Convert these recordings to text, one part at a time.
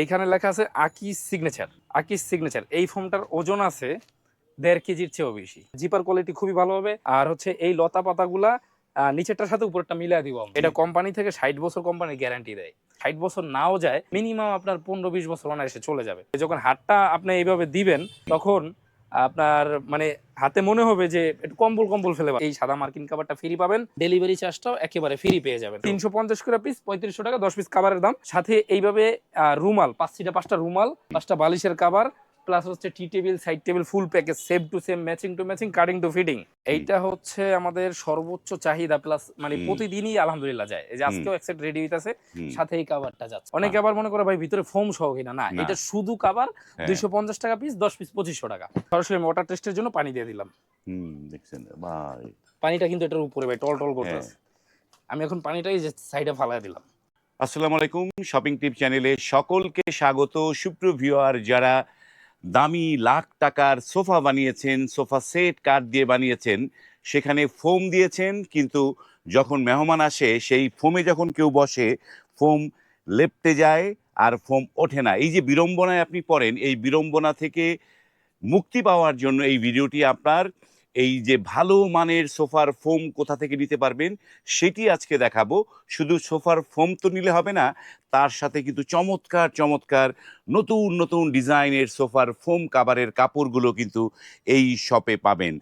এইখানে লেখা আছে আকিস সিগনেচার। আকিস সিগনেচার এই ফোমটার ওজন আছে 1.5 কেজির চেয়েও বেশি। জিপার কোয়ালিটি খুবই ভালো হবে। আর হচ্ছে এই লতা পাতাগুলা নিচেরটার সাথে উপরেরটা মিলিয়ে দিব। এটা কোম্পানি থেকে 60 বছর কোম্পানির গ্যারান্টি দেয়। 60 বছর নাও যায়, মিনিমাম আপনার 15-20 বছর অনায়াসে চলে যাবে। যখন হাতটা আপনি এইভাবে দিবেন তখন আপনার মানে হাতে মনে হবে যে একটু কম্বল কম্বল ফেলে। এই সাদা মার্কিন কাভারটা ফ্রি পাবেন, ডেলিভারি চার্জটাও একেবারে ফ্রি পেয়ে যাবেন। 350 করে পিস, 3500 টাকা 10 পিস কাভারের দাম। সাথে এইভাবে রুমাল 5টা রুমাল, 5টা বালিশের কাভার, প্লাস হচ্ছে tea table, side table, full package, same to same, matching to matching, cutting to fitting. এইটা হচ্ছে আমাদের সর্বোচ্চ চাহিদা, প্লাস মানে প্রতিদিনই আলহামদুলিল্লাহ যায়। এই যে আজকেও এক সেট রেডি হইতাছে, সাথে এই কাভারটা যাচ্ছে। অনেকে আবার মনে করে ভাই ভিতরে ফোম সহ কিনা, না, এটা শুধু কাভার 250 টাকা পিস, 10 পিস 2500 টাকা। সরাসরি ওয়াটার টেস্টের জন্য পানি দিয়ে দিলাম। দেখছেন ভাই, পানিটা কিন্তু এটার উপরে ভাই টল টল করতেছে। আমি এখন পানিটাই যে সাইডে ফালায় দিলাম। আসসালামু আলাইকুম, শপিং টিপ চ্যানেলে সকলকে স্বাগত। সুপ্রিয় ভিউয়ার, যারা দামি লাখ টাকার সোফা বানিয়েছেন, সোফা সেট কাঠ দিয়ে বানিয়েছেন, সেখানে ফোম দিয়েছেন, কিন্তু যখন মেহমান আসে সেই ফোমে যখন কেউ বসে ফোম লেপ্টে যায় আর ফোম ওঠে না। এই যে বিড়ম্বনায় আপনি পড়েন, এই বিড়ম্বনা থেকে মুক্তি পাওয়ার জন্য এই ভিডিওটি আপনার। এই যে ভালো মানের সোফার ফোম কোথা থেকে নিতে পারবেন সেটি আজকে দেখাবো। শুধু সোফার ফোম তো নিলে হবে না, তার সাথে কিন্তু চমৎকার চমৎকার নতুন নতুন ডিজাইনের সোফার ফোম কাভারের কাপড়গুলো কিন্তু এই শপে পাবেন।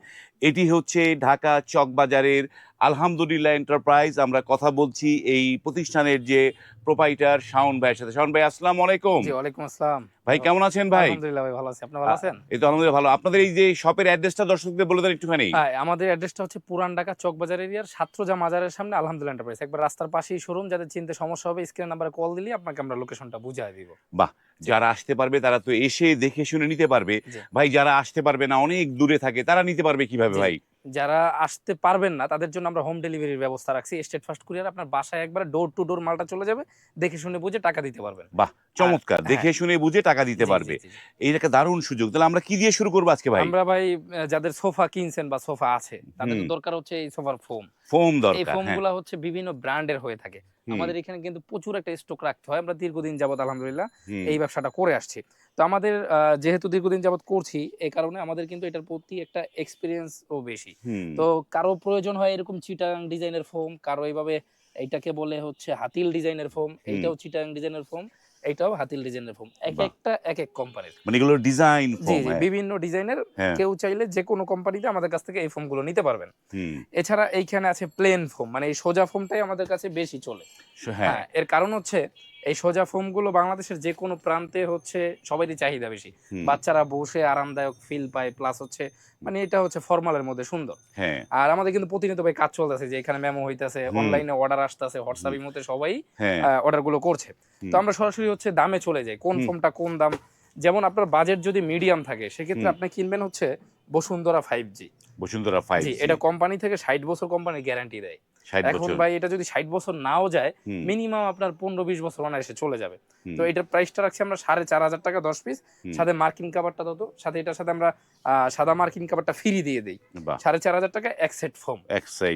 এটি হচ্ছে ঢাকা চকবাজারের আলহামদুলিল্লাহ এন্টারপ্রাইজ। আমরা কথা বলছি এই প্রতিষ্ঠানের যে প্রোপাইটার শাওন ভাইয়ের সাথে। শাওন ভাই, আসসালামু আলাইকুম। জি, ওয়ালাইকুম আসসালাম। ভাই কেমন আছেন ভাই? আলহামদুলিল্লাহ ভাই, ভালো আছি। আপনি ভালো আছেন? এই তো আলহামদুলিল্লাহ ভালো। আপনাদের এই যে শপের অ্যাড্রেসটা দর্শকদের বলে দেন একটুখানি। হ্যাঁ, আমাদের অ্যাড্রেসটা হচ্ছে পুরান ঢাকা চকবাজার এরিয়ার সাতরোজা মাজারের সামনে আলহামদুলিল্লাহ এন্টারপ্রাইজ। একবার রাস্তার পাশেই শোরুম। যাদের চিনতে সমস্যা হবে স্ক্রিন নাম্বারে কল দিলে আপনাকে আমরা লোকেশনটা বুঝিয়ে দিব। বাহ, যারা আসতে পারবে তারা তো এসে দেখে শুনে নিতে পারবে। ভাই, যারা আসতে পারবে না, অনেক দূরে থাকে, তারা নিতে পারবে কিভাবে ভাই? যারা আসতে পারবেন না তাদের জন্য আমরা হোম ডেলিভারির ব্যবস্থা রাখছি। স্টেট ফার্স্ট কুরিয়ার আপনার বাসায় একবারে ডোর টু ডোর মালটা চলে যাবে, দেখে শুনে বুঝে টাকা দিতে পারবেন। বাহ, চমৎকার, দেখে শুনে বুঝে টাকা দিতে পারবে। এই একটা দারুণ সুযোগ। তাহলে আমরা কি দিয়ে শুরু করবো আজকে ভাই? আমরা ভাই যাদের সোফা কিনছেন বা সোফা আছে তাদের দরকার হচ্ছে এই সোফার ফোম। ফোম এই দরকার। ফোম গুলা হচ্ছে বিভিন্ন ব্র্যান্ডের হয়ে থাকে। আমাদের এখানে কিন্তু প্রচুর একটা স্টক রাখতে হয়। আমরা দীর্ঘদিন যাবত আলহামদুলিল্লাহ এই ব্যবসাটা করে আসছি। তো আমাদের যেহেতু দীর্ঘদিন যাবত করছি, এই কারণে আমাদের কিন্তু এটার প্রতি একটা এক্সপিরিয়েন্সও বেশি। তো কারো প্রয়োজন হয় এরকম চিটাং ডিজাইনের ফোম, কারো এইভাবে এইটাকে বলে হচ্ছে হাতিল ডিজাইনের ফোম, এইটাও চিটাং ডিজাইনের ফোম, এইটাও হাতিল ডিজাইনের ফোম। এক একটা এক এক কোম্পানির, মানে এগুলো ডিজাইন জি ফোম। জি, বিভিন্ন ডিজাইনের। কেউ চাইলে যে কোনো কোম্পানিতে আমাদের কাছ থেকে এই ফোম গুলো নিতে পারবেন। এছাড়া এইখানে আছে প্লেন ফোম, মানে এই সোজা ফোমটাই আমাদের কাছে বেশি চলে। হ্যাঁ, এর কারণ হচ্ছে এই সোজা ফোম গুলো বাংলাদেশের যে কোনো প্রান্তে হচ্ছে সবারই চাহিদা বেশি। বাচ্চারা বসে আরামদায়ক ফিল পায়, প্লাস হচ্ছে মানে এটা হচ্ছে ফর্মালের মধ্যে সুন্দর। আর আমাদের কিন্তু প্রতিনিয়ত ভাই কাজ চলতেছে, যে এখানে মেমো হইতাছে, অনলাইনে অর্ডার আসতেছে, হোয়াটসঅ্যাপ ইমোতে সবাই অর্ডার গুলো করছে। তো আমরা সরাসরি হচ্ছে দামে চলে যাই, কোন ফোমটা কোন দাম। যেমন আপনার বাজেট যদি মিডিয়াম থাকে সেক্ষেত্রে আপনি কিনবেন হচ্ছে বসুন্ধরা 5G। বসুন্ধরা 5G, এটা কোম্পানি থেকে 60 বছর কোম্পানির গ্যারান্টি দেয়। এখন ভাই এটা যদি 60 বছর নাও যায়, মিনিমাম আপনার 15-20 বছর অনায়াসে চলে যাবে। তো এটার প্রাইসটা রাখছি আমরা 4500 টাকা 10 পিস, সাথে মার্কিন কাভারটা তত, সাথে এটার সাথে আমরা সাদা মার্কিন কাভারটা ফ্রি দিয়ে দেই। 4500 টাকা এক সেট ফোম,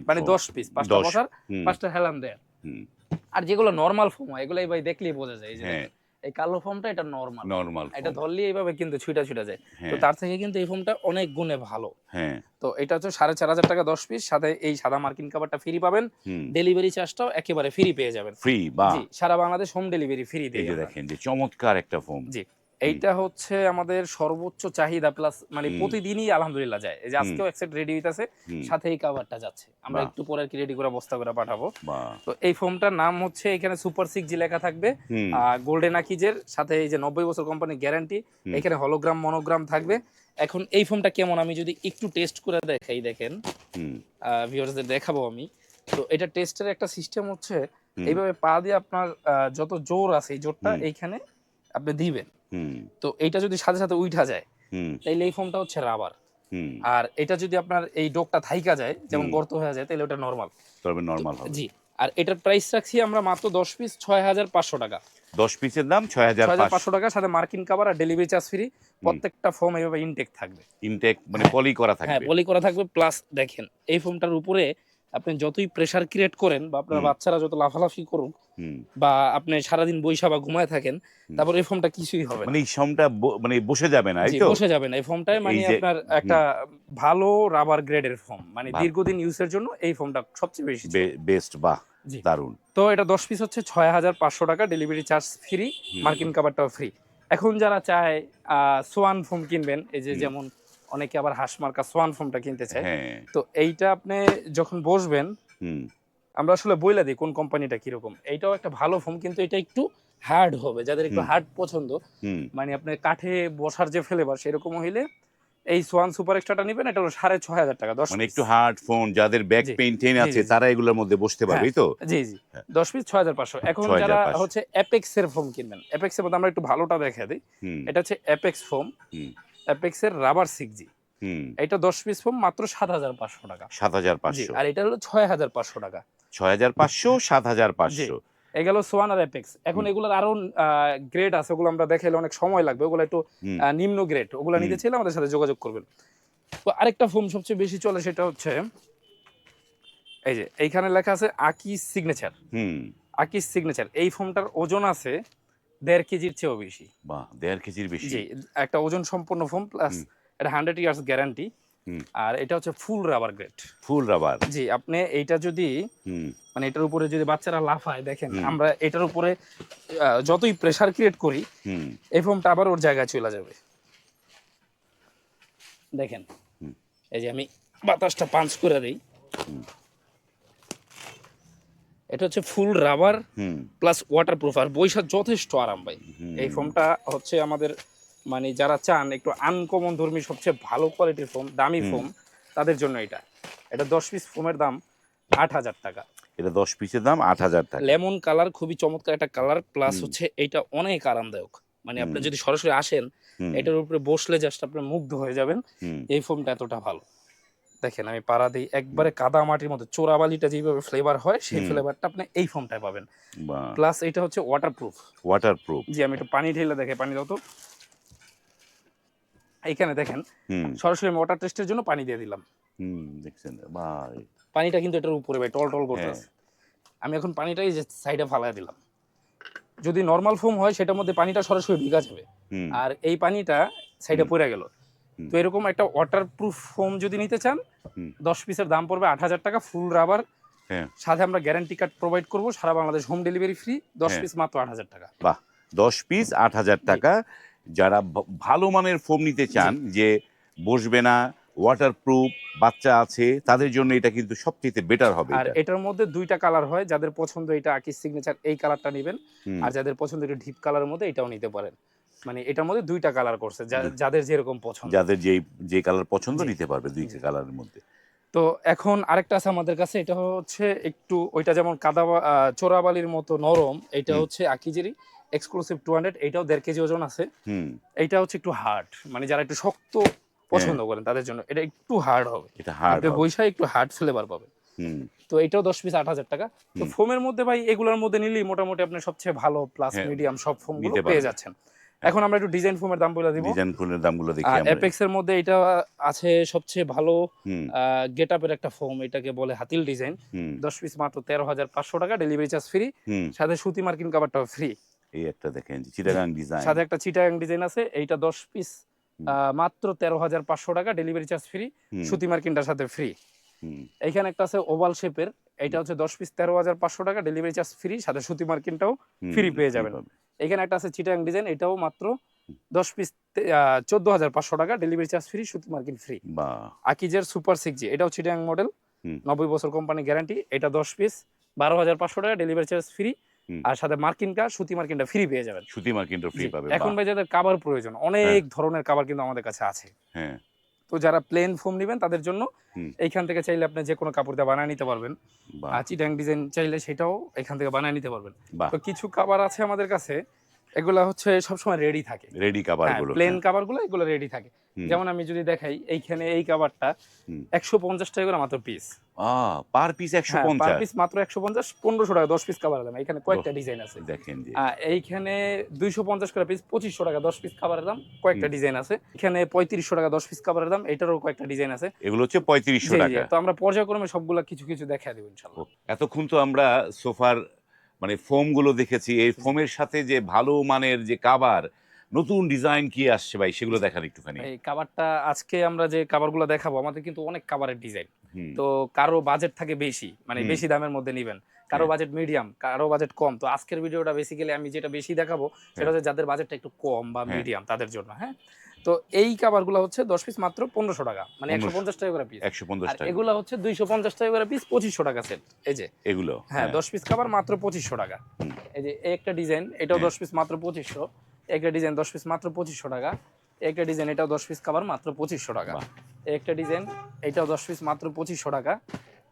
মানে 10 পিস, 5টা বসার, 5টা হেলান দেয়। আর যেগুলো নরমাল ফোম হয় এগুলাই ভাই দেখলেই বোঝা যায়। এই যে এই কালো ফোমটা এটা নরমাল, এটা ধরলেই এইভাবে কিন্তু ছুটা যায়। তো তার থেকে কিন্তু এই ফোমটা অনেক গুণে ভালো। তো এটা হচ্ছে 4500 টাকা 10 পিস, সাথে এই সাদা মার্কিন কাভারটা ফ্রি পাবেন, ডেলিভারি চার্জটাও একেবারে ফ্রি পেয়ে যাবেন। ফ্রি, বাহ, জি, সারা বাংলাদেশ হোম ডেলিভারি ফ্রি দিয়ে। এই যে দেখেন যে চমৎকার একটা ফোম। জি, এইটা হচ্ছে আমাদের সর্বোচ্চ চাহিদা, প্লাস মানে প্রতিদিনই আলহামদুলিল্লাহ যায়। এই যে আজকেও এক সেট রেডি হইতাছে, সাথে এই কাভারটা যাচ্ছে। আমরা একটু পরে আর কি রেডি করে বস্তা করে পাঠাবো। তো এই ফোমটার নাম হচ্ছে এখানে সুপার 6G লেখা থাকবে, গোল্ডেন আকিজের সাথে এই যে 90 বছর কোম্পানির গ্যারান্টি। এখানে হলোগ্রাম মনোগ্রাম থাকবে। এখন এই ফোমটা কেমন আমি যদি একটু টেস্ট করে দেখাই, দেখেন ভিউয়ারদের দেখাবো আমি। তো এটা টেস্টের একটা সিস্টেম হচ্ছে এইভাবে পা দিয়ে আপনার যত জোর আছে এই জোরটা এইখানে আপনি দিবেন। তো এইটা যদি সাথে সাথে উঠা যায় তাইলে এই ফোমটা হচ্ছে রাবার। আর এটা যদি আপনার এই ডোকটা থাইকা যায়, যেমন গর্ত হয়ে যায়, তাহলে ওটা নরমাল। তবে নরমাল হবে। জি, আর এটার প্রাইস রাখছি আমরা মাত্র 10 পিস 6500 টাকা। 10 পিসের দাম 6500 টাকা, সাথে মার্কিন কাভার আর ডেলিভারি চার্জ ফ্রি। প্রত্যেকটা ফোম এইভাবে ইনটেক থাকবে। ইনটেক মানে পলি করা থাকবে। হ্যাঁ, পলি করা থাকবে। প্লাস দেখেন এই ফোমটার উপরে আপনি যতই প্রেসার ক্রিয়েট করেন বা আপনার বাচ্চারা যত লাফালাফি করুক বা আপনি সারাদিন বইসা বা ঘুমায় থাকেন, তারপর এই ফোমটা কিছুই হবে না। মানে এই সমটা মানে বসে যাবে না, এই জি, তো? বসে যাবে না এই ফোমটায়, মানে এই যে আপনার একটা ভালো রাবার গ্রেডের ফোম, মানে দীর্ঘদিন ইউজের জন্য এই ফোমটা সবচেয়ে বেশি বেস্ট, বাহ, জি। দারুণ। তো এটা 10 পিস হচ্ছে 6,500 টাকা, ডেলিভারি চার্জ ফ্রি, মার্কিন কাভারটাও ফ্রি। এখন যারা চায় সোয়ান ফোম কিনবেন, এই যে যেমন অনেকে আবার হাঁসমার্কা সোয়ান ফোমটা কিনতে চায়, হ্যাঁ, তো এইটা আপনি যখন বসবেন, আমরা আসলে বইলা দিই কোন কোম্পানিটা কিরকম। এইটাও একটা ভালো ফোম, কিন্তু এটা একটু হার্ড হবে, যাদের একটু হার্ড পছন্দ, মানে আপনি কাঠে বসার যে ফ্লেভার সেরকম হইলে এই সোয়ান সুপার এক্সট্রাটা নেবেন। এটা হলো 6,500 টাকা, 10 মানে পিস। একটু হার্ড ফোন, যাদের ব্যাক জি পেইন টেন জি আছে জি জি। তারা এগুলোর মধ্যে বসতে পারবে, হ্যাঁ, এই তো? জি জি। 10 পিস 6,500। এখন যারা 6,500। হচ্ছে অ্যাপেক্স এর ফোম কিনবেন, অ্যাপেক্স এর মধ্যে আমরা একটু ভালোটা দেখা দিই। এটা হচ্ছে অ্যাপেক্স ফোম, অ্যাপেক্স এর রাবার 6G। এটা 10 পিস ফোম মাত্র 7,500 টাকা। জি, 7,500। আর এটা হলো 6,500 টাকা। 6,500, জি, 7,500। এগুলো সোয়ান আর অ্যাপেক্স। এখন এগুলোর আরো গ্রেড আছে, ওগুলো আমরা দেখাইলে অনেক সময় লাগবে, ওগুলো একটু নিম্ন গ্রেড। ওগুলো নিতে চাইলে আমাদের সাথে যোগাযোগ করবেন। তো আরেকটা ফোম সবচেয়ে বেশি চলে, সেটা হচ্ছে এই যে এইখানে লেখা আছে আকিস সিগনেচার। আকিস সিগনেচার এই ফোমটার ওজন আছে 1.5 কেজির চেয়েও বেশি। বাহ, 1.5 কেজির বেশি। জি, একটা ওজন সম্পন্ন ফোম, প্লাস এটা 100 ইয়ার্স গ্যারান্টি। আর এটা হচ্ছে full rubber grade. Full rubber. জি, আপনি এইটা যদি মানে এটার উপরে যদি বাচ্চারা লাফায়, দেখেন আমরা এটার উপরে যতই প্রেসার ক্রিয়েট করি, এই ফোমটা আবার ওর জায়গায় চলে যাবে। দেখেন, এই যে আমি বাতাসটা পাঞ্চ করে দিই, এটা হচ্ছে ফুল রাবার প্লাস ওয়াটারপ্রুফ, আর বৈশাখ যথেষ্ট আরাম ভাই। এই ফোমটা হচ্ছে আমাদের মানে যারা চান একটু আনকমন ধর্মী সবচেয়ে ভালো কোয়ালিটির ফোম, দামি ফোম, তাদের জন্য এটা 10 পিস ফোমের দাম 8,000 টাকা। এটা 10 পিসের দাম 8,000 টাকা। লেমন কালার, খুবই চমৎকার একটা কালার, প্লাস হচ্ছে এটা অনেক আরামদায়ক। মানে আপনি যদি সরাসরি আসেন, এটার উপরে বসলে জাস্ট আপনি মুগ্ধ হয়ে যাবেন। এই ফোমটা এতটা ভালো। দেখেন আমি পাড়া দিই, একবারে কাদা মাটির মতো চোরাবালিটা যেভাবে ফ্লেভার হয়, সেই ফ্লেভারটা আপনি এই ফোমটায় পাবেন। প্লাস এটা হচ্ছে ওয়াটারপ্রুফ। ওয়াটারপ্রুফ। জি, আমি একটু পানি ঢেলে দেখে, পানি দাও তো। এইখানে দেখেন, সরাসরি আমি ওয়াটার টেস্টের জন্য পানি দিয়ে দিলাম। দেখছেন ভাই, পানিটা কিন্তু এটার উপরে ভাই টল টল করতেছে। আমি এখন পানিটা এই যে সাইডে ফালায় দিলাম। যদি নরমাল ফোম হয় সেটার মধ্যে পানিটা সরাসরি ভিজা যাবে, আর এই পানিটা সাইডে পড়ে গেল। তো এরকম একটা ওয়াটারপ্রুফ ফোম যদি নিতে চান, 10 পিসের দাম পড়বে 8,000 টাকা, ফুল রাবার। সাথে আমরা গ্যারান্টি কার্ড প্রোভাইড করব, সারা Bangladesh home delivery free. 10 piece মাত্র 8,000 টাকা। বাহ, 10 পিস 8,000 টাকা। যারা ভালো মানের ফোম নিতে চান, যে বসবে না, ওয়াটারপ্রুফ, বাচ্চা আছে, তাদের জন্য এটা কিন্তু সবচেয়ে বেটার হবে। আর এটার মধ্যে দুইটা কালার হয়, যাদের পছন্দ এটা আকিস সিগনেচার এই কালারটা নেবেন, আর যাদের পছন্দ এটা ডিপ কালারের মধ্যে এটাও নিতে পারেন। মানে এটার মধ্যে দুইটা কালার করছে, যাদের যেরকম পছন্দ, যাদের যে কালার পছন্দ নিতে পারবে দুই কালারের মধ্যে। তো এখন আরেকটা আছে আমাদের কাছে, এটা হচ্ছে একটু ওইটা যেমন কাদা চোরাবালির মতো নরম, এটা হচ্ছে আকিজেরই এক্সক্লুসিভ 200। এটাও 1.5 কেজি ওজন আছে। এইটা হচ্ছে একটু হার্ড, মানে যারা একটু শক্ত পছন্দ করেন তাদের জন্য এটা একটু হার্ড হবে। এটা হার্ড আপনি বৈশাখ একটু হার্ড ফ্লেভার পাবেন। তো এটাও 10 পিস 8,000 টাকা। তো ফোমের মধ্যে ভাই এগুলোর মধ্যে নিলেই মোটামুটি আপনি সবচেয়ে ভালো প্লাস মিডিয়াম সব ফোমগুলো পেয়ে যাচ্ছেন। এখন আমরা একটু ডিজাইন ফোমের দাম বলে দিব। ডিজাইন ফোমের দামগুলো দেখি আমরা। অ্যাপেক্স এর মধ্যে এটা আছে সবচেয়ে ভালো গেটআপের একটা ফোম, এটাকে বলে হাতিল ডিজাইন। 10 পিস মাত্র 13,500 টাকা, ডেলিভারি চার্জ ফ্রি, সাথে সুতি মার্কিন কভারটাও ফ্রি। এই একটা দেখেন চিটাগাং ডিজাইন, সাথে একটা চিটাগাং ডিজাইন আছে। এইটা 10 পিস মাত্র 13,500 টাকা, ডেলিভারি চার্জ ফ্রি, সুতি মার্কিনটার সাথে ফ্রি। এইখানে একটা আছে ওভাল শেপের, এটা হচ্ছে 10 পিস 13,500 টাকা, ডেলিভারি চার্জ ফ্রি, সাথে সুতি মার্কিনটাও ফ্রি পেয়ে যাবেন। এখানে একটা আছে চিটাগাং ডিজাইন, এটাও মাত্র 10 পিস 14,500 টাকা, ডেলিভারি চার্জ ফ্রি, সুতি মার্কিন ফ্রি। আকিজের সুপার 6G, এটাও চিটাগাং মডেল, 90 বছর কোম্পানি গ্যারান্টি। এটা 10 পিস 12,500 টাকা, ডেলিভারি চার্জ ফ্রি, আর সাথে মার্কিনটা সুতি মার্কিনটা ফ্রি পেয়ে যাবেন। সুতি মার্কিনটা ফ্রি পাবে। এখন ভাই যাদের কভার প্রয়োজন, অনেক ধরনের কভার কিন্তু আমাদের কাছে আছে। তো যারা প্লেন ফোম নেবেন তাদের জন্য এইখান থেকে চাইলে আপনি যে কোনো কাপড় দিয়ে বানিয়ে নিতে পারবেন। আর চিটাং ডিজাইন চাইলে সেটাও এখান থেকে বানিয়ে নিতে পারবেন। তো কিছু কভার আছে আমাদের কাছে এগুলা হচ্ছে সবসময় রেডি থাকে। রেডি কাভার হ্যাঁ, গুলো প্লেন কাভার গুলো এগুলো রেডি থাকে। হুম। যেমন আমি যদি দেখাই এইখানে এই কাভারটা হুম। 150 টাকা করে মাত্র পিস। পার পিস হ্যাঁ, পার 150। পিস মাত্র 150, 1500 টাকা 10 পিস কাভারের দাম। এখানে কয়েকটা ডিজাইন আছে। দেখেন যে এইখানে 250 করে পিস 2500 টাকা 10 পিস কাভারের দাম, কয়েকটা ডিজাইন আছে। এখানে 3500 টাকা 10 পিস কাভারের দাম, এটারও কয়েকটা ডিজাইন আছে। এগুলো হচ্ছে 3500 জি, জি। টাকা। তো আমরা পর্যায়ক্রমে সবগুলা কিছু, কিছু দেখায় দেব ইনশাআল্লাহ। এতক্ষণ তো আমরা সোফার মানে ফোম গুলো দেখেছি, এই ফোমের সাথে যে ভালো মানের যে কাভার, নতুন ডিজাইন কি আসছে ভাই সেগুলো দেখান একটুখানি। এই কাভারটা আজকে আমরা যে কাভারগুলো দেখাবো আমাদের কিন্তু অনেক কাভারের ডিজাইন। হুম। তো কারো বাজেট থাকে বেশি, মানে হুম। বেশি দামের মধ্যে নিবেন। কারো হ্যাঁ। বাজেট মিডিয়াম, কারো বাজেট কম। তো আজকের ভিডিওটা বেসিক্যালি আমি যেটা বেশি দেখাবো সেটা হচ্ছে যাদের বাজেটটা একটু কম বা হ্যাঁ। মিডিয়াম তাদের জন্য, হ্যাঁ? তো এই কাভারগুলো হচ্ছে 10 পিস মাত্র 1500 টাকা। মানে 150 টাকা করে পিস। 150 আর টাকা এগুলা হচ্ছে 250 টাকা করে পিস, 2500 টাকা সেট। এই যে এগুলো। হ্যাঁ, 10 পিস কাভার মাত্র 2500 টাকা। হুম। এই যে এই একটা ডিজাইন, এটাও হ্যাঁ। 10 পিস মাত্র 2500। একটা ডিজাইন 10 পিস মাত্র 2500 টাকা। একটা ডিজাইন এটাও 10 পিস কাভার মাত্র 2500 টাকা। বাহ। একটা ডিজাইন এটাও 10 পিস মাত্র 2500 টাকা।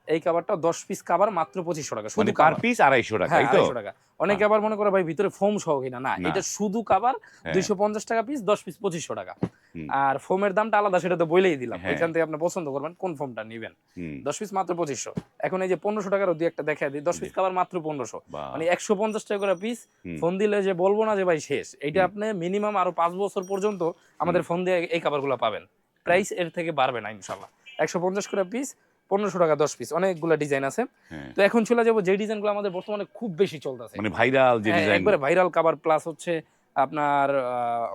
এই কাভারটাও 10 পিস কাভার মাত্র 2500 টাকা। মানে শুধু পার কাভার। পিস 250 টাকা, হ্যাঁ, এই তো? 250 টাকা। অনেকে আবার মনে করে ভাই ভিতরে ফোম সহ কিনা, না, না। এটা শুধু কাভার হ্যাঁ। 250 টাকা পিস, 10 পিস 2500 টাকা। হুম। আর ফোমের দামটা আলাদা, সেটা তো বলেই দিলাম। হ্যাঁ। এখান থেকে আপনি পছন্দ করবেন কোন ফোমটা নিবেন। হুম। 10 পিস মাত্র 2500। এখন এই যে 1500 টাকারও দুই একটা দেখায় দিই। 10 পিস কাভার মাত্র 1500। বাহ। মানে 150 টাকা করে পিস। হুম। ফোন দিলে যে বলবো না যে ভাই শেষ। এইটা আপনি মিনিমাম আরো 5 বছর পর্যন্ত আমাদের ফোন দিয়ে এই কাভারগুলো পাবেন। প্রাইস এর থেকে বাড়বে না ইনশাআল্লাহ। 150 করে পিস, 1500 টাকা 10 পিস। অনেকগুলা ডিজাইন আছে। হ্যাঁ। তো এখন চলে যাবো যে ডিজাইনগুলো আমাদের বর্তমানে খুব বেশি চলতেছে। মানে ভাইরাল যে হ্যাঁ, ডিজাইন। একবারে ভাইরাল কাভার প্লাস হচ্ছে আপনার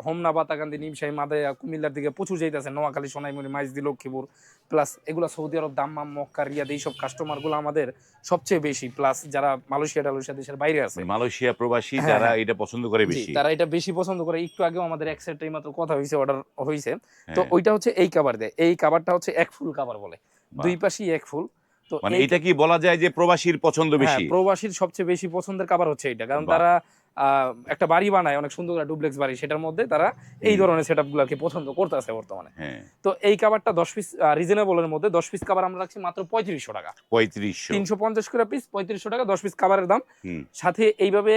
হোমনা, বাতাকান্দি, নিমশাই, মাদায়া, কুমিল্লার দিকে প্রচুর যাইতেছে। নোয়াখালী, সোনাইমুড়ি, মাইজদি, লক্ষ্মীপুর প্লাস এগুলা সৌদি আরব, দাম্মাম, মক্কা, রিয়াদ, এইসব কাস্টমারগুলো আমাদের সবচেয়ে বেশি। প্লাস যারা মালয়েশিয়া টালয়েশিয়া দেশের বাইরে আছে, মানে মালয়েশিয়া প্রবাসী হ্যাঁ, যারা হ্যাঁ। এটা পছন্দ করে জি, বেশি। তারা এটা বেশি পছন্দ করে। একটু আগেও আমাদের এক সেট মাত্র কথা হইছে, অর্ডার হইছে। তো হ্যাঁ। ওইটা হচ্ছে এই কাভার দেয়। এই কাভারটা হচ্ছে এক ফুল কাভার বলে। বাহ। দুই পাশেই এক ফুল। তো মানে এই এটা কি বলা যায় যে প্রবাসীর পছন্দ হ্যাঁ, বেশি? প্রবাসীর সবচেয়ে বেশি পছন্দের কাভার হচ্ছে এইটা। কারণ বাহ। তারা একটা বাড়ি বানায় অনেক সুন্দর করে, ডুপ্লেক্স বাড়ি। সেটার মধ্যে তারা এই ধরনের সেটআপগুলোকে পছন্দ করতেছে বর্তমানে। হ্যাঁ। তো এই কাভারটা 10 পিস রিজনেবল এর মধ্যে 10 পিস কাভার আমরা রাখছি মাত্র 3500 টাকা। 3500। 350 করে পিস, 3500 টাকা 10 পিস কাভারের দাম। হুম। সাথে এইভাবে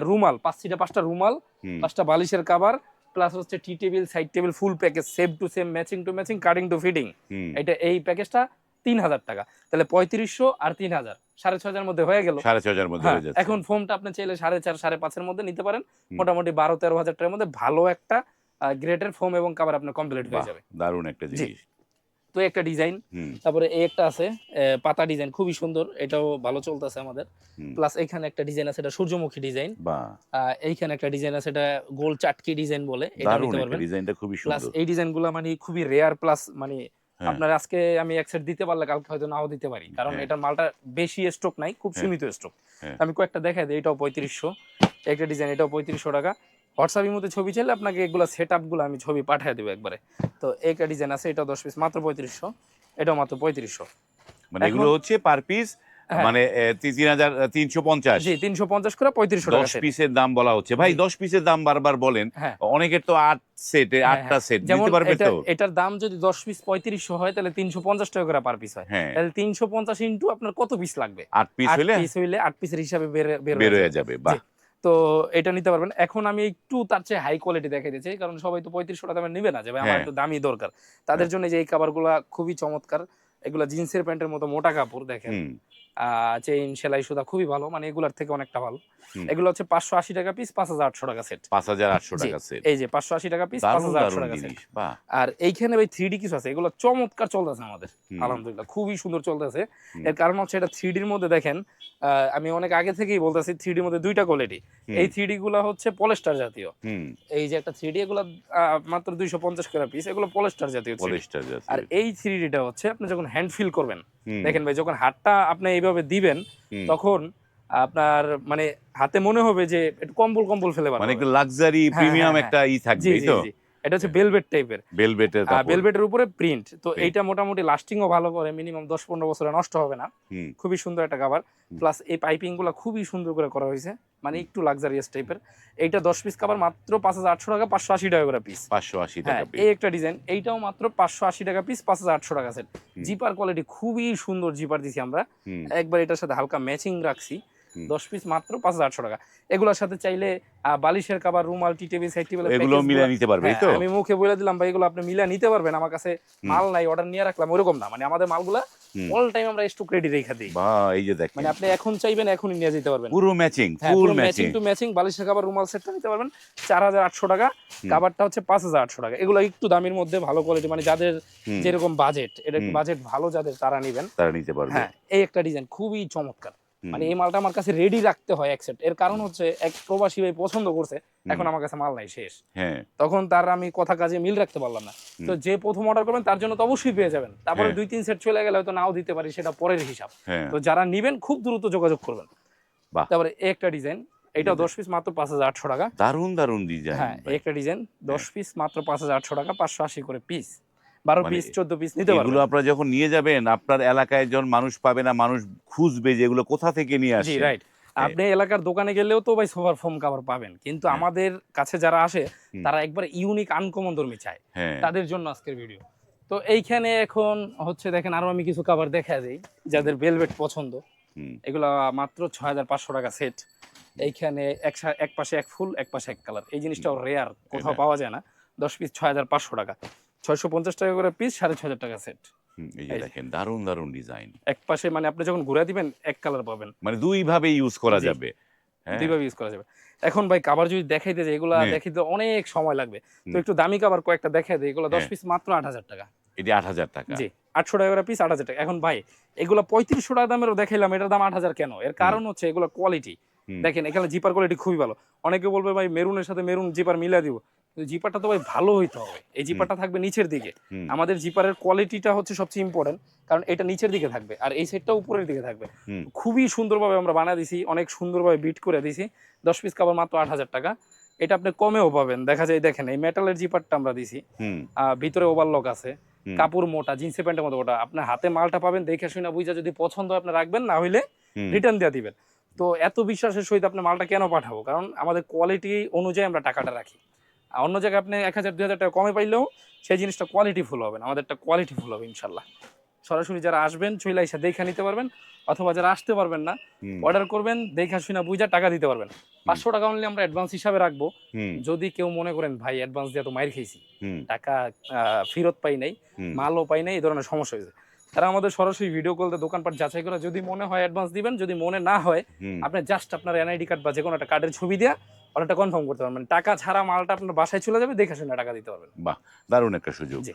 রুমাল 5টা রুমাল, হুম। 5টা বালিশের কাভার প্লাস হচ্ছে tea table, side table, full package, same to same, matching to matching, cutting to fitting. হুম। এটা এই প্যাকেজটা 3000 টাকা। তাহলে 3500 আর 3000 6500 এর মধ্যে হয়ে গেল। 4500 মধ্যে হ্যাঁ, হয়ে যাচ্ছে। এখন ফোমটা আপনি চাইলে 4.5 5.5 এর মধ্যে নিতে পারেন। হুম। মোটামুটি 12-13 হাজার টাকার মধ্যে ভালো একটা গ্রেডের ফোম এবং কভার আপনার কমপ্লিট হয়ে বাহ, যাবে। দারুণ একটা জি। জিনিস। তো একটা ডিজাইন, হুম। তারপরে এই একটা আছে পাতা ডিজাইন, খুবই সুন্দর, এটাও ভালো চলতেছে আমাদের। হুম। প্লাস এইখানে একটা ডিজাইন আছে, এটা সূর্যমুখী ডিজাইন। বাহ, এইখানে একটা ডিজাইন আছে, এটা গোল চাটকি ডিজাইন বলে, এটা দারুণ নিতে একটা পারবেন। ডিজাইনটা খুবই প্লাস সুন্দর। এই ডিজাইনগুলো মানে খুবই রেয়ার, প্লাস মানে হ্যাঁ। আপনার আজকে আমি এক সেট দিতে পারলে কালকে হয়তো নাও দিতে পারি, কারণ হ্যাঁ। এটার মালটা বেশি স্টক নাই, খুব হ্যাঁ। সীমিত স্টক। হ্যাঁ। আমি কয়েকটা দেখাই দিই। এটাও 3500, একটা ডিজাইন, এটাও 3500 টাকা। হোয়াটসঅ্যাপের মধ্যে ছবি চাইলে আপনাকে এগুলো সেটআপগুলো আমি ছবি পাঠিয়ে দেবো একবারে। তো একটা ডিজাইন আছে, এটাও 10 পিস মাত্র 3500, এটাও মাত্র 3500। মানে এগুলো হচ্ছে পার পিস হ্যাঁ। মানে 3350। জি, 350 করে 3500 টাকা 10 সেট। পিসের দাম বলা হচ্ছে ভাই। জি। 10 পিসের দাম বারবার বলেন। হ্যাঁ। অনেকের তো 8 সেট, হ্যাঁ, 8টা সেট যেমন দিতে পারবে তো? এটার দাম যদি 10 পিস 3500 হয় তাহলে 350 টাকা করে পার পিস হয়। হ্যাঁ। তাহলে 350 ইনটু আপনার কত পিস লাগবে? 8 পিস 8 হইলে পিস হইলে 8 পিসের হিসাবে বের বের হয়ে হয়ে যাবে। বাহ। জি। তো এটা নিতে পারবেন। এখন আমি একটু তার চেয়ে হাই কোয়ালিটি দেখাইতে চাই, কারণ সবাই তো 3500 টাকা দামে নিবে না যে ভাই আমার হ্যাঁ। একটু দামি দরকার। তাদের জন্য যে এই কাভারগুলা খুবই চমৎকার। এগুলা জিন্সের প্যান্টের মতো মোটা কাপড়, দেখেন। হুম। চেইন, সেলাই, সুতা খুবই ভালো, মানে এগুলার থেকে অনেকটা ভালো। হুম। এগুলো হচ্ছে 580 টাকা পিস, 5800 টাকা সেট। 5800 জি, টাকা সেট। এই যে 580 টাকা পিস, দারুণ 5800 দারুণ টাকা সেট। জিনিস। বাহ। আর এইখানে ভাই 3D কিছু আছে, এগুলো চমৎকার চলতেছে আমাদের। হুম। আলহামদুলিল্লাহ খুবই সুন্দর চলতেছে। হুম। এর কারণ হচ্ছে এটা 3D এর মধ্যে দেখেন, আমি অনেক আগে থেকেই বলতেছি 3D এর মধ্যে দুইটা কোয়ালিটি। হুম। এই 3D গুলা হচ্ছে পলিস্টার জাতীয়। হুম। এই যে একটা 3D, এগুলো মাত্র 250 করে পিস, এগুলো পলিস্টার জাতীয় 3D। পলিস্টার আর জাতীয়। এই 3Dটা হচ্ছে আপনি যখন হ্যান্ড ফিল করবেন, হুম। দেখেন ভাই যখন হাতটা আপনি এইভাবে দিবেন, হুম। তখন আপনার মানে হাতে মনে হবে যে একটু কম্বল কম্বল ফেলে মানে একটু লাক্সারি হ্যাঁ, প্রিমিয়াম হ্যাঁ, একটা থাকবে, জি, এই জি, তো? জি। এটা হচ্ছে ভেলভেট টাইপের। ভেলভেটের কাপড়। ভেলভেটের উপরে প্রিন্ট। তো Print। এইটা মোটামুটি লাস্টিংও ভালো করে, মিনিমাম 10-15 বছরে নষ্ট হবে না। হুম। খুবই সুন্দর একটা কাভার। প্লাস এই পাইপিং গুলো খুবই সুন্দর করে করা হয়েছে, মানে একটু লাক্সারিয়াস টাইপের। এইটা 10 পিস কাভার মাত্র 5800 টাকা, 580 টাকা করে পিস। 580 হ্যাঁ, টাকা পিস। এই একটা ডিজাইন, এইটাও মাত্র 580 টাকা পিস, 5800 টাকা সেট। জিপার কোয়ালিটি খুবই সুন্দর জিপার দিছি আমরা। হুম। একবার এটার সাথে হালকা ম্যাচিং রাখছি। হুম। 10 পিস মাত্র 5800 টাকা। এগুলোর সাথে চাইলে বালিশের কভার, রুমাল, টি টেবিল, সাইড টেবিল এগুলো মিলিয়ে নিতে পারবে, এই হ্যাঁ, তো? আমি মুখে বলে দিলাম ভাই এগুলো আপনি মিলিয়ে নিতে পারবেন। আমার কাছে হুম। মাল নাই, অর্ডার নিয়ে রাখলাম ওরকম না। মানে আমাদের মালগুলা হুম। অল টাইম আমরা স্টক রেডি রেখে দিই। বাহ, এই যে দেখেন, মানে আপনি এখন চাইবেন এখনই নিয়ে যেতে পারবেন। পুরো ম্যাচিং, হ্যাঁ, ফুল পুরো ম্যাচিং ম্যাচিং। টু ম্যাচিং বালিশের কভার, রুমাল সেটটা নিতে পারবেন 4800 টাকা। হুম। কভারটা হচ্ছে 5800 টাকা। এগুলো একটু দামের মধ্যে ভালো কোয়ালিটি, মানে যাদের হুম। যেরকম বাজেট, এটা একটু হুম। বাজেট ভালো যাদের তারা নিবেন। তারা নিতে পারবে। হ্যাঁ, এই একটা ডিজাইন খুবই চমৎকার। হুম। মানে এই মালটা আমার কাছে রেডি রাখতে হয় একসেপ্ট। এর কারণ হচ্ছে এক প্রবাসী ভাই পছন্দ করছে, এখন আমার কাছে মাল নাই, শেষ। হ্যাঁ। তখন তার আমি কথা কাজে মিল রাখতে পারলাম না। তো যে প্রথম অর্ডার করবেন তার জন্য তো অবশ্যই পেয়ে যাবেন। তারপরে হ্যাঁ। 2-3 সেট চলে গেলে হয়তো নাও দিতে পারি, সেটা পরের হিসাব। হ্যাঁ। তো যারা নিবেন খুব দ্রুত যোগাযোগ করবেন। বাহ, তারপরে এই একটা ডিজাইন, এটাও 10 পিস মাত্র 5800 টাকা। দারুণ দারুণ ডিজাইন। হ্যাঁ, এই একটা ডিজাইন 10 পিস মাত্র 5800 টাকা, 580 করে পিস। 12 মানে পিস 14 পিস নিতে এগুলো পারবেন। আপনারা যখন নিয়ে যাবেন, আপনার এলাকায় যখন মানুষ পাবে না, মানুষ খুঁজবে যে এগুলো কোথা থেকে নিয়ে জি, আসছেন। রাইট। আপনি এলাকার দোকানে গেলেও তো ভাই সোফার ফোম কভার পাবেন। কিন্তু হ্যাঁ। আমাদের কাছে যারা আসে হুম। তারা একবারে ইউনিক আনকমন ধর্মী চায়। হ্যাঁ। তাদের জন্য আজকের ভিডিও। তো এইখানে এখন হচ্ছে দেখেন আরো আমি কিছু কভার দেখা দেই যাদের ভেলভেট পছন্দ। হুম। এগুলা মাত্র 6500 টাকা সেট। এইখানে এক পাশে এক ফুল, এক পাশে এক কালার। এই জিনিসটাও রেয়ার, কোথাও এটা। পাওয়া যায় না। 10 পিস 6500 টাকা। 650 টাকা করে পিস, 6500 টাকা সেট। এই যে এই যে। দেখেন, দারুণ দারুণ ডিজাইন। এক পাশে মানে আপনি যখন ঘুরা দিবেন এক কালার পাবেন। মানে দুই ভাবে ইউজ করা জি। যাবে। হ্যাঁ। দুইভাবে ইউজ করা যাবে। এখন ভাই কভার যদি দেখাইতে যাই, এগুলা হ্যাঁ। দেখাইতে অনেক সময় লাগবে। তো হুম। একটু দামি কভার কয়েকটা দেখাই দেই। এগুলো 10 হ্যাঁ। পিস মাত্র 8000 টাকা। এটি ৮,০০০ টাকা। জি, 800 টাকা করে পিস, 8000 টাকা। এখন ভাই এগুলো 3500 টাকা দামেরও দেখাইলাম, এটার দাম 8000 কেন? এর কারণ হচ্ছে এগুলো কোয়ালিটি। হুম। দেখেন এখানে জিপার কোয়ালিটি খুবই ভালো। অনেকে বলবে ভাই মেরুনের সাথে মেরুন জিপার মিলাই দিব। কিন্তু জিপারটা তো ভাই ভালো হইতে হবে। এই জিপারটা থাকবে নিচের দিকে। হুম। আমাদের জিপারের কোয়ালিটিটা হচ্ছে সবচেয়ে ইম্পর্টেন্ট। কারণ এটা নিচের দিকে থাকবে আর এই সেটটা উপরের দিকে থাকবে। হুম। খুবই সুন্দরভাবে আমরা বানায় দিছি, অনেক সুন্দরভাবে বিট করে দিছি। 10 পিস কভার মাত্র 8000 টাকা। এটা আপনি কমেও পাবেন। দেখা যায় দেখেন এই মেটালের জিপারটা আমরা দিছি। হুম। ভিতরে ওভারলক আছে। হুম। কাপড় মোটা, জিন্সের প্যান্টের মতো মোটা। আপনার হাতে মালটা পাবেন, দেখে শুনে বুঝা যদি পছন্দ হয় আপনি রাখবেন, না হইলে হুম। রিটার্ন দিয়ে দিবেন। তো এত বিশ্বাসের সহিত আপনি মালটা কেন পাঠাবো? কারণ আমাদের কোয়ালিটি অনুযায়ী আমরা টাকাটা রাখি। অন্য জায়গায় আপনি 1000-2000 টাকা কমে পাইলেও সেই জিনিসটা কোয়ালিটি ফুল হবে না। আমাদেরটা কোয়ালিটি ফুল হবে ইনশাল্লাহ। সরাসরি যারা আসবেন চইলা আইসা দেইখা নিতে পারবেন, অথবা যারা আসতে পারবেন না হুম। অর্ডার করবেন, দেখা শুনা বুঝা টাকা দিতে পারবেন। 500 টাকা অনলি আমরা অ্যাডভান্স হিসাবে রাখবো। হুম। যদি কেউ মনে করেন ভাই অ্যাডভান্স দিয়ে তো মাইর খেয়েছি, হুম। টাকা ফেরত পাই নাই, হুম। মালও পাই নাই, এই ধরনের সমস্যা হয়েছে, তারা আমাদের সরাসরি ভিডিও কলতে দোকানপাট যাচাই করে যদি মনে হয় অ্যাডভান্স দিবেন, যদি মনে না হয় হুম। আপনি জাস্ট আপনার এনআইডি কার্ড বা যে কোনো একটা কার্ডের ছবি দিয়ে অর্ডারটা কনফার্ম করতে পারবেন। টাকা ছাড়া মালটা আপনার বাসায় চলে যাবে, দেখে শুনে টাকা দিতে পারবেন। বাহ, দারুণ একটা সুযোগ। জি।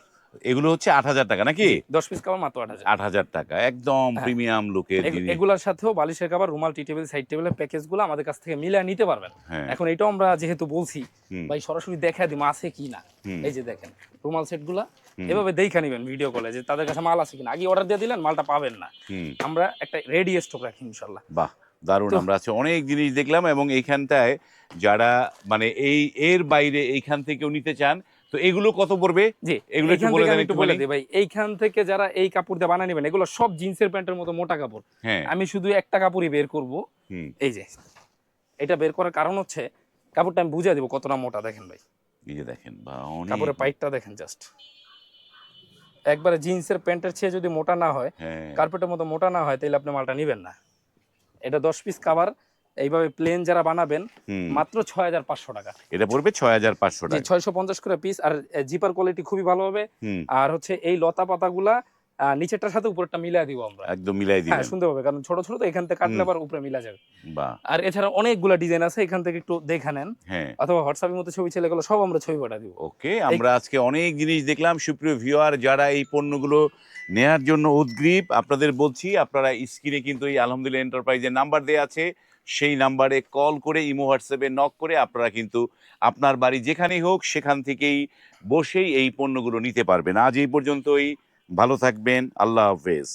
এগুলো হচ্ছে ৮,০০০ টাকা নাকি? 10 পিস কভার মাত্র 8000। ৮,০০০ টাকা, একদম হ্যাঁ। প্রিমিয়াম লুকের জিনিস। এগুলার সাথেও বালিশের কভার, রুমাল, টি টেবিল, সাইড টেবিলের প্যাকেজগুলো আমাদের কাছ থেকে মিলিয়ে নিতে পারবেন। হ্যাঁ। এখন এটাও আমরা যেহেতু বলছি হুম। ভাই সরাসরি দেখা দিই আছে কি না। হুম। এই যে দেখেন রুমাল সেটগুলা হুম। এভাবে দেখা নিবেন ভিডিও কলে, যে তাদের কাছে মাল আছে কিনা। আগে অর্ডার দিয়ে দিলেন, মালটা পাবেন না। হুম। আমরা একটা রেডি স্টক রাখি ইনশাল্লাহ। বাহ, দারুণ। তো আমরা আজকে অনেক জিনিস দেখলাম, এবং এইখানটায় যারা মানে এর বাইরে এইখান থেকেও নিতে চান, তো এগুলো কত পড়বে? জি, এগুলো একটু এইখান বলে থেকে দেন আমি একটু একটুখানি। বলে দিই ভাই, এইখান থেকে যারা এই কাপড় দিয়ে বানিয়ে নেবেন, এগুলো সব জিন্সের প্যান্টের মতো মোটা কাপড়। হ্যাঁ। আমি শুধু একটা কাপড়ই বের করব। হুম। এই যে এটা বের করার কারণ হচ্ছে কাপড়টা আমি বুঝিয়ে দিব কতটা মোটা। দেখেন ভাই এই যে দেখেন, বা অনেক। কাপড়ের পাইটটা দেখেন জাস্ট, একবারে জিন্সের প্যান্টের চেয়ে যদি মোটা না হয়, হ্যাঁ। কার্পেটের মতো মোটা না হয়, তাহলে আপনি মালটা নিবেন না। এটা 10 পিস কভার এইভাবে প্লেন যারা বানাবেন হুম। মাত্র 6500 টাকা। এটা পড়বে ৬,৫০০ জি, টাকা। 650 করে পিস। আর জিপার কোয়ালিটি খুবই ভালো হবে। হুম। আর হচ্ছে এই লতা পাতাগুলা নিচেরটার সাথে উপরেরটা মিলাই দিব আমরা। একদম মিলাই হ্যাঁ, দিবেন। সুন্দর হবে, কারণ ছোট ছোট তো, এখান থেকে কাটলে হুম। আবার উপরে মিলা যাবে। বাহ। আর এছাড়া অনেকগুলা ডিজাইন আছে, এখান থেকে একটু দেখে নেন, হ্যাঁ। অথবা হোয়াটসঅ্যাপের মধ্যে ছবি ছেলে গুলো সব আমরা ছবি পাঠা দিব। ওকে, আমরা আজকে অনেক জিনিস দেখলাম। সুপ্রিয় ভিউয়ার, যারা এই পণ্যগুলো নেয়ার জন্য উদগ্রীব, আপনাদের বলছি আপনারা স্ক্রিনে কিন্তু এই আলহামদুলিল্লাহ এন্টারপ্রাইজের নাম্বার দেওয়া আছে, সেই নাম্বারে কল করে ইমো হোয়াটসঅ্যাপে নক করে আপনারা কিন্তু আপনার বাড়ি যেখানেই হোক সেখান থেকেই বসেই এই পণ্যগুলো নিতে পারবেন। আজ এই পর্যন্তই, ভালো থাকবেন, আল্লাহ হাফেজ।